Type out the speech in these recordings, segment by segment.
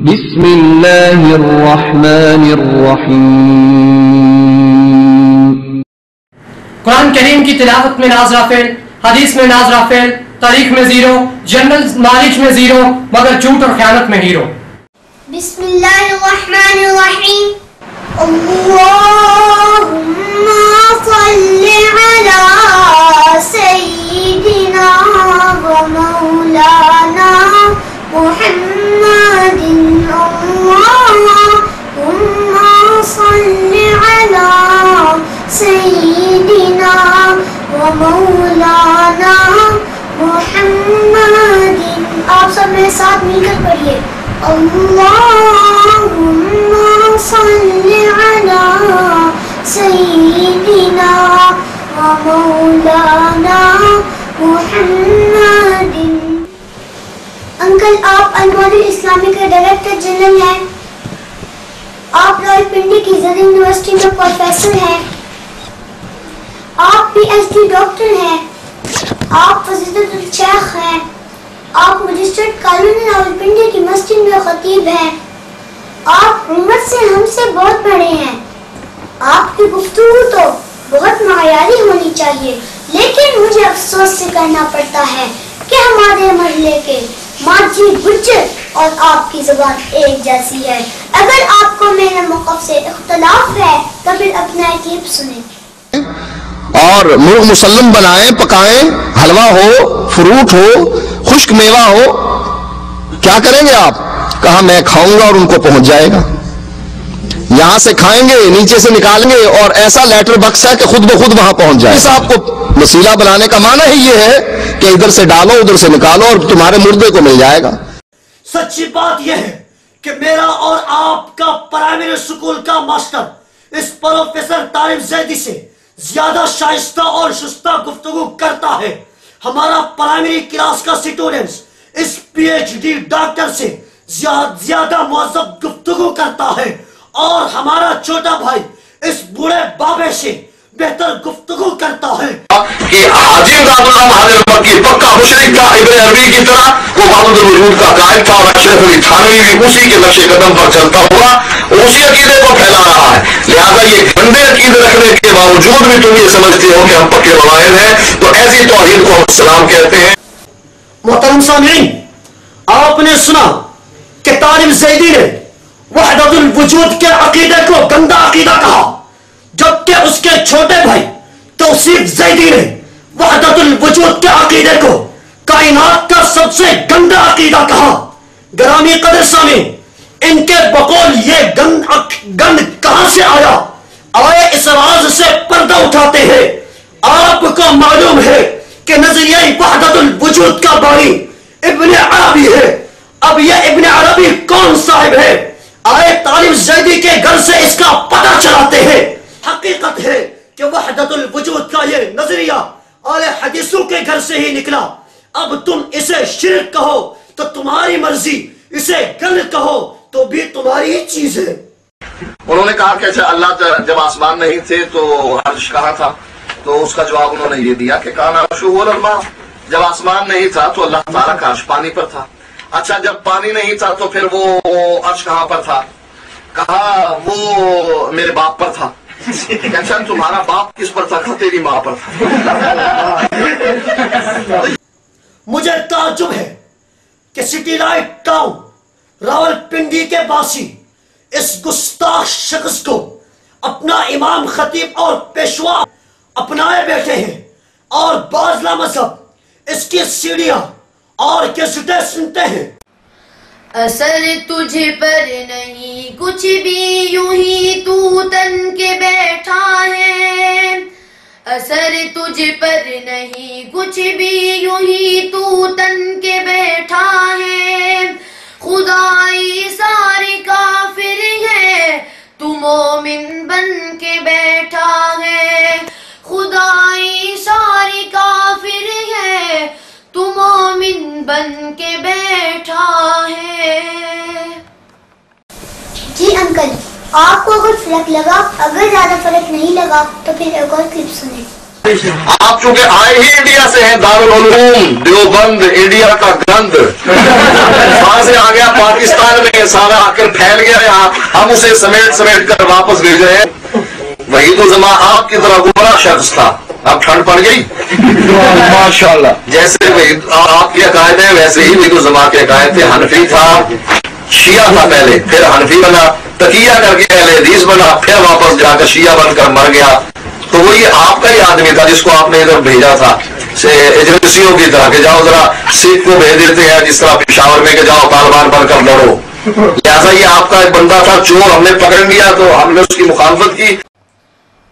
بسم اللہ الرحمن الرحیم۔ قرآن کریم کی تلاوت میں ناظرہ فعل، حدیث میں ناظرہ فعل، تاریخ میں زیرو، جنرل نالج میں زیرو، مگر جھوٹ اور خیانت میں ہیرو۔ بسم اللہ الرحمن الرحیم۔ اللہم صل علی سیدنا و مولانا محمد، اللہم صل علی سیدنا و مولانا محمد۔ آپ سب میرے ساتھ مل کر پڑھیے، اللہم صل علی سیدنا و مولانا محمد۔ انکل، آپ انوار اسلامی کے ڈائریکٹر جنرل ہیں، آپ راولپنڈی کی زرعی یونیورسٹی میں پروفیسر ہیں، آپ PhD ڈاکٹر ہیں، آپ فضیلت الشیخ ہیں، آپ مجسٹریٹ کالونی راولپنڈی کی مسجد میں خطیب ہیں، آپ عمر سے ہم سے بہت بڑے ہیں، آپ کی گفتگو تو بہت معیاری ہونی چاہیے، لیکن مجھے افسوس سے کہنا پڑتا ہے کہ ہمارے محلے کے ماجی گجر اور آپ کی زبان ایک جیسی ہے۔ اگر آپ کو میرے موقف سے اختلاف ہے تو پھر اپنا کلپ سنیں اور مرغ مسلم بنائیں، پکائیں، حلوہ ہو، فروٹ ہو، خشک میوہ ہو، کیا کریں گے آپ؟ کہا میں کھاؤں گا اور ان کو پہنچ جائے گا۔ یہاں سے کھائیں گے، نیچے سے نکالیں گے اور ایسا لیٹر بکس ہے کہ خود بخود وہاں پہنچ جائے۔ اس آپ کو وسیلہ بنانے کا معنی ہی یہ ہے کہ ادھر سے ڈالو ادھر سے نکالو اور تمہارے مردے کو مل جائے گا۔ سچی بات یہ ہے کہ میرا اور آپ کا پرائمری اسکول کا ماسٹر اس پروفیسر طارق زیدی سے زیادہ شائستہ اور شستہ گفتگو کرتا ہے۔ ہمارا پرائمری کلاس کا اسٹوڈنٹس اس PhD ڈاکٹر سے زیادہ مہذب گفتگو کرتا ہے، اور ہمارا چھوٹا بھائی اس بوڑھے بابے سے بہتر گفتگو کرتا ہے کہ عظیم ذات اللہ مہاجر مکی پکا مشرک کا ابن عربی کی طرح وہ معبود الوجود کا قائد تھا، اور اشرف علی تھانوی بھی اسی کے نقش قدم پر چلتا ہوا اسی عقیدے کو پھیلا رہا ہے۔ لہذا یہ گندے عقیدے رکھنے کے باوجود بھی تم یہ سمجھتے ہو کہ ہم پکے مواہد ہیں، تو ایسی توحید کو ہم اسلام کہتے ہیں۔ محترم سامعین، آپ نے سنا کہ طارق زیدی نے وحدت الوجود کے عقیدے کو گندا عقیدہ کہا، جبکہ اس کے چھوٹے بھائی توصیف زیدی نے وحدت الوجود کے عقیدے کو کائنات کا سب سے گندا عقیدہ کہا۔ گرامی قدر سامعین، ان کے بقول یہ گند کہاں سے آیا؟ آئے اس راز سے پردہ اٹھاتے ہیں۔ آپ کو معلوم ہے کہ نظریہ وحدت الوجود کا بانی ابن عربی ہے۔ اب یہ ابن عربی کون صاحب ہے؟ آئے طارق زیدی کے گھر سے اس کا پتہ چلاتے ہیں۔ حقیقت ہے کہ وحدت الوجود کا یہ نظریہ اہل حدیثوں کے گھر سے ہی نکلا۔ اب تم اسے شرک کہو تو تمہاری مرضی، اسے گند کہو تو بھی تمہاری ہی چیز ہے۔ انہوں نے کہا کہ اچھا اللہ جب آسمان نہیں تھے تو عرش کہاں تھا؟ تو اس کا جواب انہوں نے یہ دیا کہ کان عرشہ علی الماء، جب آسمان نہیں تھا تو اللہ تعالیٰ کا عرش پانی پر تھا۔ اچھا جب پانی نہیں تھا تو پھر وہ عرش کہاں پر تھا؟ کہا وہ میرے باپ پر تھا۔ اچھا تمہارا باپ کس پر تھا؟ تیری ماں پر تھا۔ مجھے تعجب ہے کہ سٹی لائٹ ٹاؤن راولپنڈی کے باسی اس گستاخ شخص کو اپنا امام، خطیب اور پیشوا اپنائے بیٹھے ہیں، اور بعض لامذہب اس کی سیڑھیاں اور کیسٹیں سنتے ہیں۔ اثر تجھ پر نہیں کچھ بھی، یوں ہی تو تن کے بیٹھا ہے۔ اثر تجھ پر نہیں کچھ بھی، یوں ہی تو تن کے بیٹھا ہے۔ خدائی سارے کافر ہے، تو مومن بن کے بیٹھا ہے۔ خدائی سارے کافر ہے، تو مومن بن کے بیٹھا ہے۔ جی انکل، آپ کو اگر فرق لگا، اگر زیادہ فرق نہیں لگا تو پھر ایک اور کلپ سنیں۔ آپ چونکہ آئے ہی انڈیا سے ہیں، دارالعلوم دیوبند انڈیا کا گند، وہاں سے آ گیا پاکستان میں یہ سارا آ کر پھیل گیا یہاں، ہم اسے سمیٹ سمیٹ کر واپس بھیج رہے ہیں. وحید الزما آپ کی طرح گمراہ شخص تھا، اب ٹھنڈ پڑ گئی ماشاء اللہ. جیسے آپ کے عقائد ہیں ویسے ہی وحید الزما کے عقائد تھے. حنفی تھا، شیعہ تھا پہلے، پھر حنفی بنا، تقیہ کر کے اہل حدیث بنا، پھر واپس جا کر شیعہ بن کر مر گیا. تو وہی آپ کا ہی آدمی تھا جس کو آپ نے ادھر بھیجا تھا ایجنسیوں کی طرح کہ جاؤ ذرا سکھ کو بھیج دیتے ہیں جس طرح پشاور میں کہ جاؤ طالبان بن کر لڑو. لہٰذا یہ آپ کا ایک بندہ تھا چور، ہم نے پکڑ لیا تو ہم نے اس کی مخالفت کی.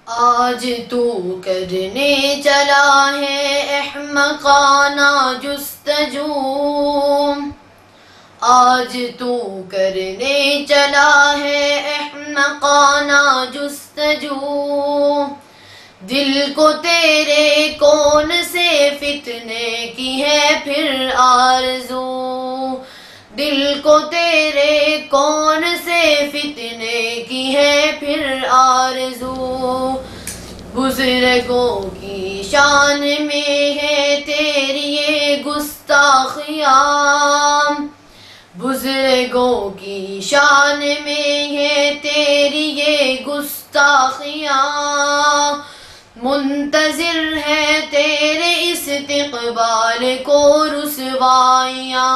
آج تو کرنے چلا ہے احمقانہ جستجو، آج تو کرنے چلا ہے احمقانہ جستجو، دل کو تیرے کون سے فتنے کی ہے پھر آرزو، دل کو تیرے کون سے فتنے کی ہے پھر آرزو، بزرگوں کی شان میں ہے تیری یہ گستاخیاں، بزرگوں کی شان میں ہے تیری یہ گستاخیاں، منتظر ہے تیرے استقبال کو رسوائیاں،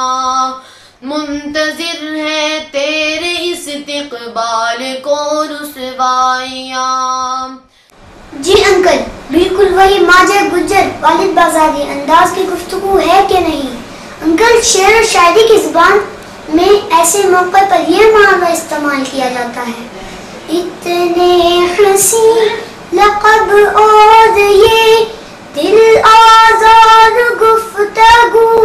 منتظر ہے تیرے استقبال کو رسوائیاں. جی انکل، بالکل وہی ماجر گجر والد بازاری انداز کی گفتگو ہے کہ نہیں؟ انکل، شعر و شاعری کی زبان میں ایسے موقع پر یہ معنی استعمال کیا جاتا ہے، اتنے حسین لقب اور یہ دل آزار گفتگو